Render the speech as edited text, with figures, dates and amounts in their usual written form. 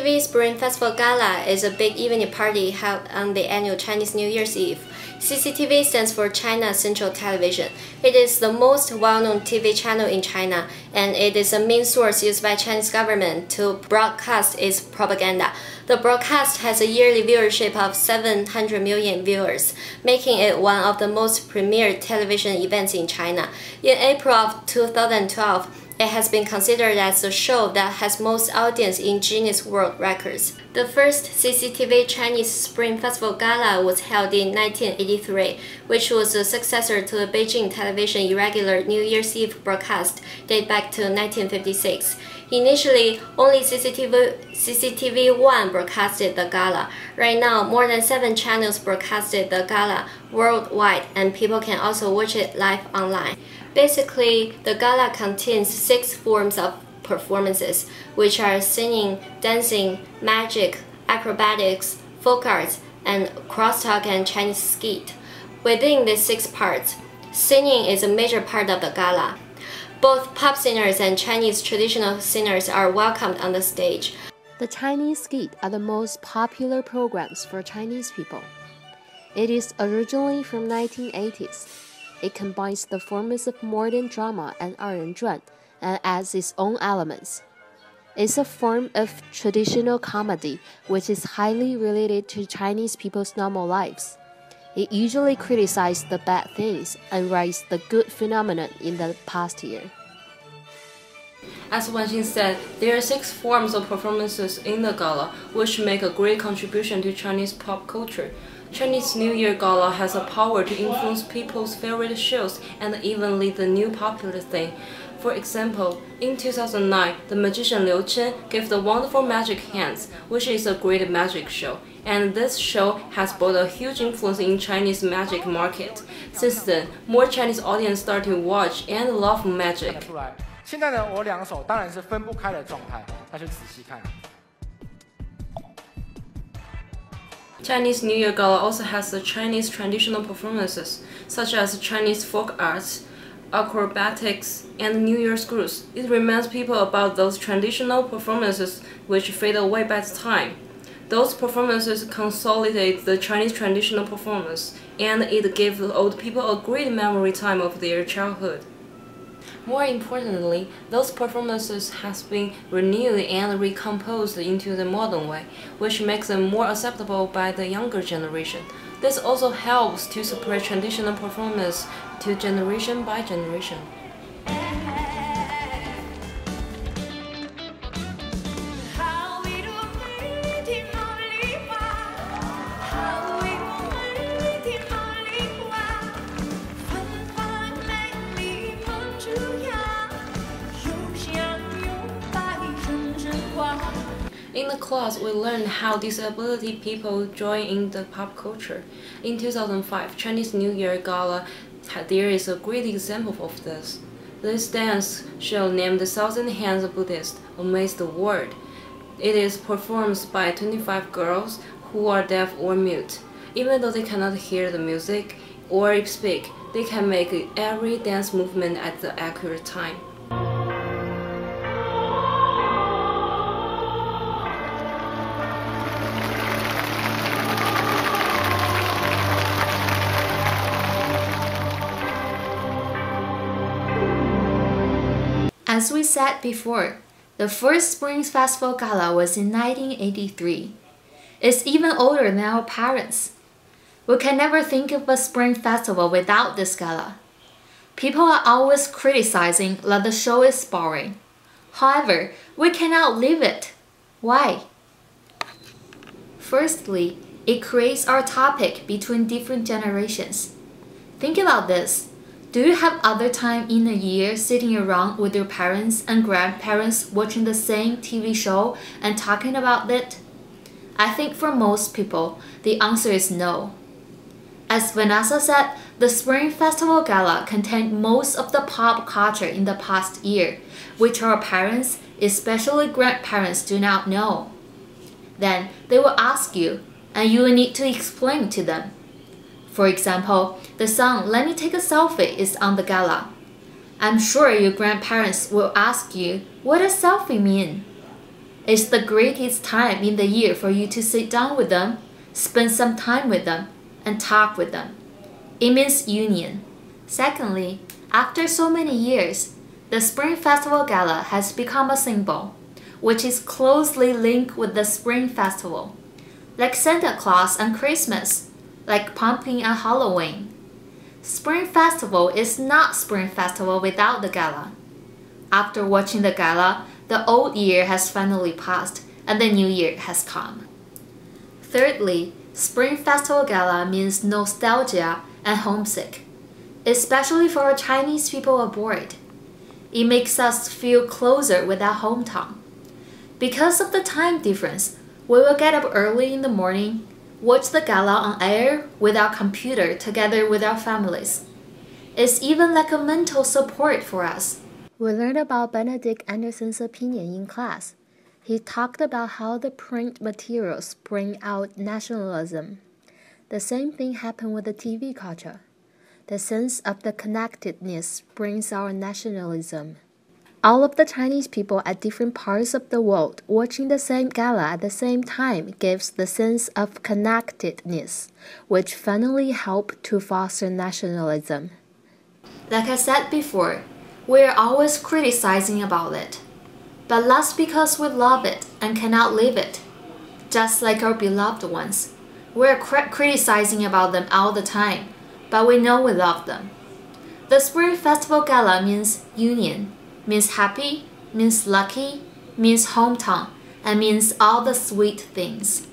CCTV Spring Festival Gala is a big evening party held on the annual Chinese New Year's Eve. CCTV stands for China Central Television. It is the most well-known TV channel in China, and it is a main source used by Chinese government to broadcast its propaganda. The broadcast has a yearly viewership of 700 million viewers, making it one of the most premier television events in China. In April of 2012, it has been considered as the show that has most audience in Guinness World Records. The first CCTV Chinese Spring Festival Gala was held in 1983, which was a successor to the Beijing television irregular New Year's Eve broadcast dated back to 1956. Initially, only CCTV 1 broadcasted the gala. Right now, more than 7 channels broadcasted the gala worldwide, and people can also watch it live online. Basically, the gala contains 6 forms of performances, which are singing, dancing, magic, acrobatics, folk arts, and crosstalk and Chinese skit. Within these 6 parts, singing is a major part of the gala. Both pop singers and Chinese traditional singers are welcomed on the stage. The Chinese skit are the most popular programs for Chinese people. It is originally from 1980s. It combines the forms of modern drama and 二人转 and adds its own elements. It's a form of traditional comedy which is highly related to Chinese people's normal lives. It usually criticizes the bad things and writes the good phenomenon in the past year. As Wanqing said, there are 6 forms of performances in the gala, which make a great contribution to Chinese pop culture. Chinese New Year Gala has a power to influence people's favorite shows and even lead the new popular thing. For example, in 2009, the magician Liu Chen gave the wonderful magic hands, which is a great magic show, and this show has brought a huge influence in Chinese magic market. Since then, more Chinese audience start to watch and love magic. 现在呢，我两手当然是分不开的状态，那就仔细看。 Chinese New Year Gala also has the Chinese traditional performances, such as Chinese folk arts, acrobatics, and New Year's cruise. It reminds people about those traditional performances which fade away by time. Those performances consolidate the Chinese traditional performance, and it gives old people a great memory time of their childhood. More importantly, those performances have been renewed and recomposed into the modern way, which makes them more acceptable by the younger generation. This also helps to spread traditional performance to generation by generation. In the class, we learned how disability people join in the pop culture. In 2005, Chinese New Year Gala, there is a great example of this. This dance show named the Thousand Hands Buddhist amazed the world. It is performed by 25 girls who are deaf or mute. Even though they cannot hear the music or speak, they can make every dance movement at the accurate time. As we said before, the first Spring Festival Gala was in 1983. It's even older than our parents. We can never think of a Spring Festival without this gala. People are always criticizing that the show is boring. However, we cannot leave it. Why? Firstly, it creates our topic between different generations. Think about this. Do you have other time in a year sitting around with your parents and grandparents watching the same TV show and talking about it? I think for most people, the answer is no. As Vanessa said, the Spring Festival Gala contained most of the pop culture in the past year, which our parents, especially grandparents, do not know. Then they will ask you, and you will need to explain to them. For example, the song "Let Me Take a Selfie" is on the gala. I'm sure your grandparents will ask you, what does selfie mean? It's the greatest time in the year for you to sit down with them, spend some time with them, and talk with them. It means union. Secondly, after so many years, the Spring Festival Gala has become a symbol, which is closely linked with the Spring Festival, like Santa Claus and Christmas, like pumpkin and Halloween. Spring Festival is not Spring Festival without the gala. After watching the gala, the old year has finally passed and the new year has come. Thirdly, Spring Festival Gala means nostalgia and homesick, especially for our Chinese people abroad. It makes us feel closer with our hometown. Because of the time difference, we will get up early in the morning, watch the gala on air with our computer together with our families. It's even like a mental support for us. We learned about Benedict Anderson's opinion in class. He talked about how the print materials bring out nationalism. The same thing happened with the TV culture. The sense of the connectedness brings our nationalism. All of the Chinese people at different parts of the world watching the same gala at the same time gives the sense of connectedness, which finally help to foster nationalism. Like I said before, we're always criticizing about it. But that's because we love it and cannot live it. Just like our beloved ones, we're criticizing about them all the time, but we know we love them. The Spring Festival Gala means union, means happy, means lucky, means hometown, and means all the sweet things.